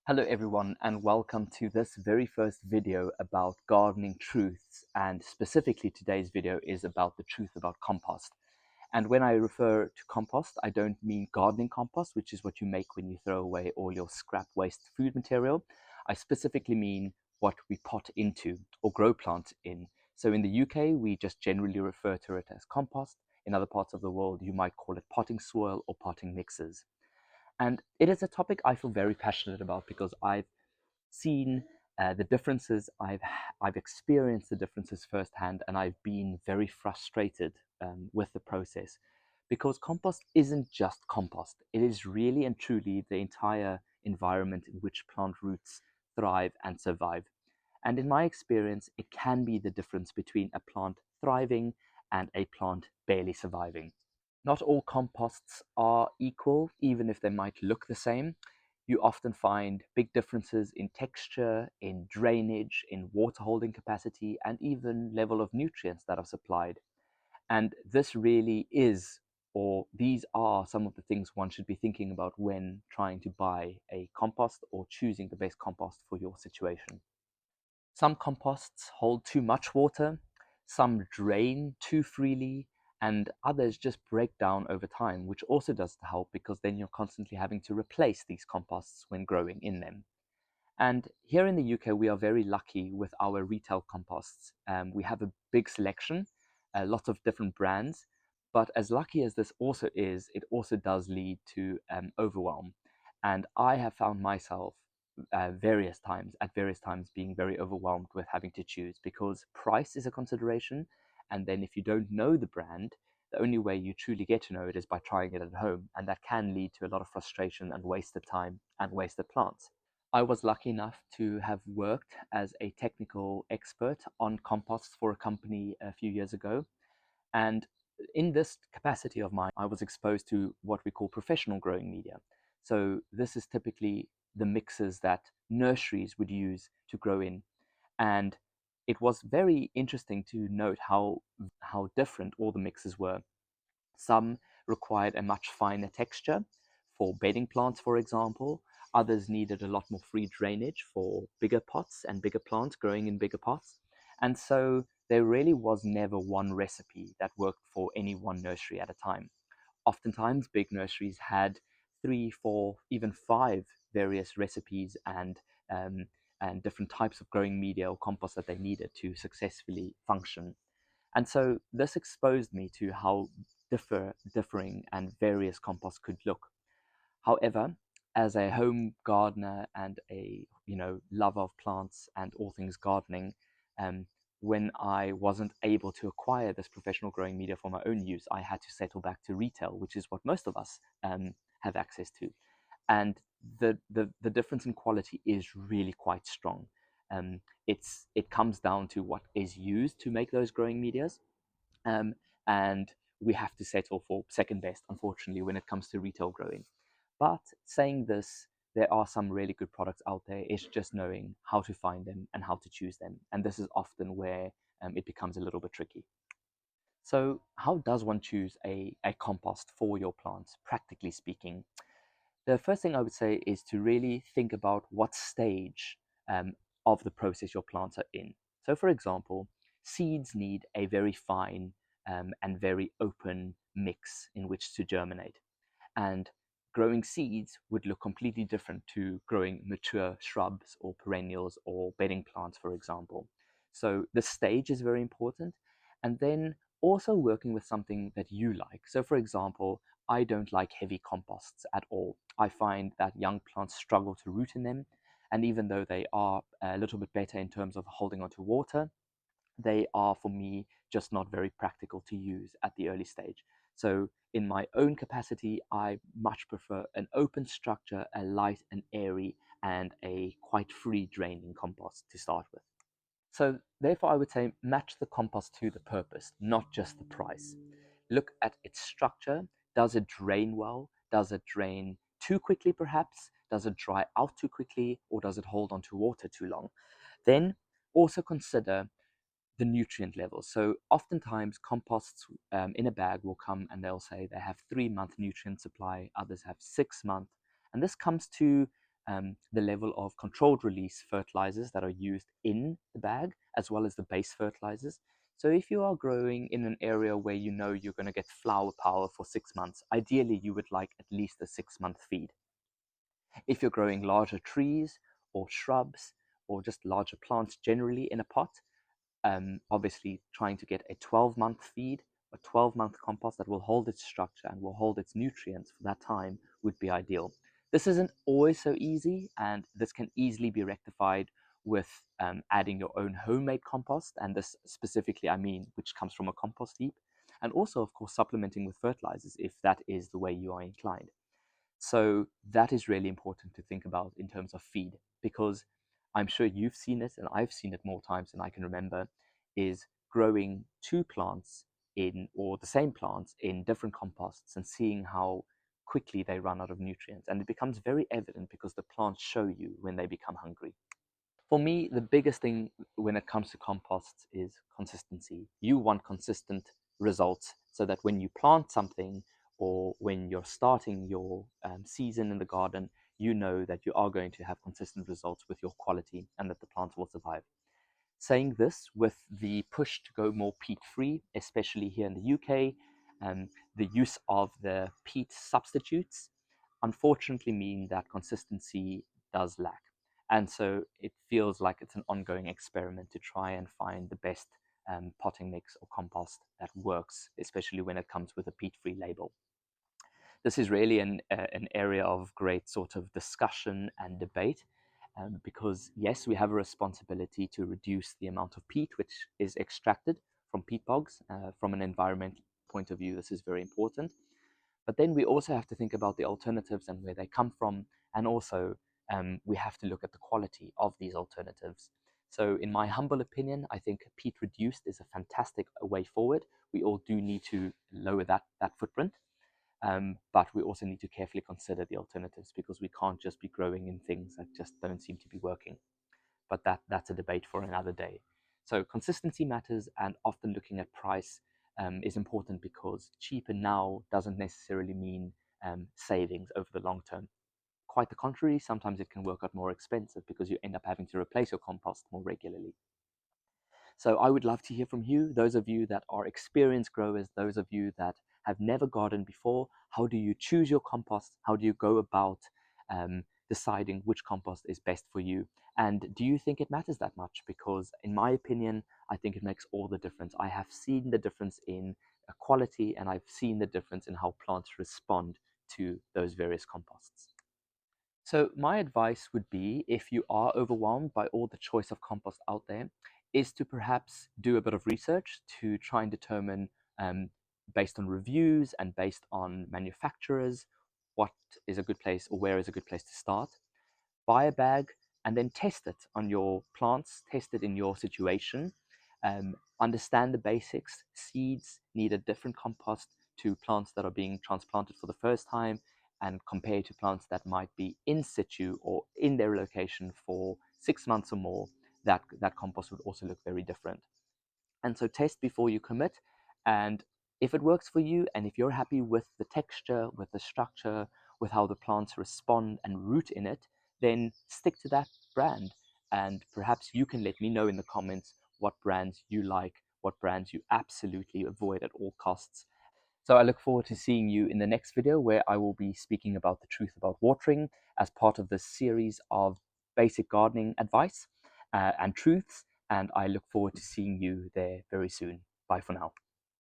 Hello everyone and welcome to this very first video about gardening truths, and specifically today's video is about the truth about compost. And when I refer to compost, I don't mean gardening compost, which is what you make when you throw away all your scrap waste food material. I specifically mean what we pot into or grow plants in. So in the UK, we just generally refer to it as compost. In other parts of the world, you might call it potting soil or potting mixes. And it is a topic I feel very passionate about because I've seen the differences, I've experienced the differences firsthand, and I've been very frustrated with the process because compost isn't just compost. It is really and truly the entire environment in which plant roots thrive and survive. And in my experience, it can be the difference between a plant thriving and a plant barely surviving. Not all composts are equal, even if they might look the same. You often find big differences in texture, in drainage, in water holding capacity, and even level of nutrients that are supplied. And this really is, or these are some of the things one should be thinking about when trying to buy a compost or choosing the best compost for your situation. Some composts hold too much water, some drain too freely, and others just break down over time, which also doesn't help because then you're constantly having to replace these composts when growing in them. And here in the UK, we are very lucky with our retail composts. We have a big selection, a lot of different brands, but as lucky as this also is, it also does lead to overwhelm. And I have found myself various times being very overwhelmed with having to choose because price is a consideration. And then if you don't know the brand, the only way you truly get to know it is by trying it at home. And that can lead to a lot of frustration and wasted time and wasted plants. I was lucky enough to have worked as a technical expert on composts for a company a few years ago. And in this capacity of mine, I was exposed to what we call professional growing media. So this is typically the mixes that nurseries would use to grow in. And it was very interesting to note how different all the mixes were. Some required a much finer texture for bedding plants, for example. Others needed a lot more free drainage for bigger pots and bigger plants growing in bigger pots. And so there really was never one recipe that worked for any one nursery at a time. Oftentimes, big nurseries had three, four, even five various recipes and different types of growing media or compost that they needed to successfully function. And so this exposed me to how differing and various composts could look. However, as a home gardener and a lover of plants and all things gardening, um, when I wasn't able to acquire this professional growing media for my own use, I had to settle back to retail, which is what most of us have access to. And the difference in quality is really quite strong. It comes down to what is used to make those growing medias, um, and we have to settle for second best, unfortunately, when it comes to retail growing. But saying this, there are some really good products out there. It's just knowing how to find them and how to choose them. And this is often where it becomes a little bit tricky. So, how does one choose a compost for your plants, practically speaking? The first thing I would say is to really think about what stage of the process your plants are in. So, for example, seeds need a very fine and very open mix in which to germinate. And growing seeds would look completely different to growing mature shrubs or perennials or bedding plants, for example. So the stage is very important. And then also working with something that you like. So, for example, I don't like heavy composts at all. I find that young plants struggle to root in them. And even though they are a little bit better in terms of holding onto water, they are for me just not very practical to use at the early stage. So in my own capacity, I much prefer an open structure, a light and airy, and a quite free draining compost to start with. So therefore, I would say match the compost to the purpose, not just the price. Look at its structure. Does it drain well? Does it drain too quickly, perhaps? Does it dry out too quickly? Or does it hold on to water too long? Then also consider the nutrient levels. So oftentimes composts in a bag will come and they'll say they have 3 month nutrient supply, others have 6 month. And this comes to the level of controlled release fertilizers that are used in the bag, as well as the base fertilizers. So if you are growing in an area where you know you're going to get flower power for 6 months, ideally you would like at least a 6-month feed. If you're growing larger trees or shrubs or just larger plants generally in a pot, obviously trying to get a 12-month feed, a 12-month compost that will hold its structure and will hold its nutrients for that time would be ideal. This isn't always so easy, and this can easily be rectified with adding your own homemade compost, and this specifically I mean which comes from a compost heap, and also of course supplementing with fertilizers if that is the way you are inclined. So that is really important to think about in terms of feed, because I'm sure you've seen it and I've seen it more times than I can remember, is growing two plants in, or the same plants in different composts, and seeing how quickly they run out of nutrients. And it becomes very evident because the plants show you when they become hungry. For me, the biggest thing when it comes to composts is consistency. You want consistent results so that when you plant something, or when you're starting your season in the garden, you know that you are going to have consistent results with your quality and that the plants will survive. Saying this, with the push to go more peat-free, especially here in the UK, the use of the peat substitutes unfortunately mean that consistency does lack. And so it feels like it's an ongoing experiment to try and find the best potting mix or compost that works, especially when it comes with a peat-free label. This is really an area of great sort of discussion and debate, because yes, we have a responsibility to reduce the amount of peat which is extracted from peat bogs. From an environmental point of view, this is very important. But then we also have to think about the alternatives and where they come from, and also we have to look at the quality of these alternatives. So in my humble opinion, I think peat reduced is a fantastic way forward. We all do need to lower that footprint. But we also need to carefully consider the alternatives, because we can't just be growing in things that just don't seem to be working. But that's a debate for another day. So consistency matters, and often looking at price is important, because cheaper now doesn't necessarily mean savings over the long term. Quite the contrary, sometimes it can work out more expensive because you end up having to replace your compost more regularly. So I would love to hear from you, those of you that are experienced growers, those of you that have never gardened before. How do you choose your compost? How do you go about deciding which compost is best for you? And do you think it matters that much? Because in my opinion, I think it makes all the difference. I have seen the difference in quality, and I've seen the difference in how plants respond to those various composts. So my advice would be, if you are overwhelmed by all the choice of compost out there, is to perhaps do a bit of research to try and determine, based on reviews and based on manufacturers, what is a good place, or where is a good place to start. Buy a bag and then test it on your plants, test it in your situation. Understand the basics. Seeds need a different compost to plants that are being transplanted for the first time, and compared to plants that might be in situ or in their location for 6 months or more, that compost would also look very different. And so test before you commit. And if it works for you, and if you're happy with the texture, with the structure, with how the plants respond and root in it, then stick to that brand. And perhaps you can let me know in the comments what brands you like, what brands you absolutely avoid at all costs. So I look forward to seeing you in the next video, where I will be speaking about the truth about watering as part of this series of basic gardening advice and truths. And I look forward to seeing you there very soon. Bye for now.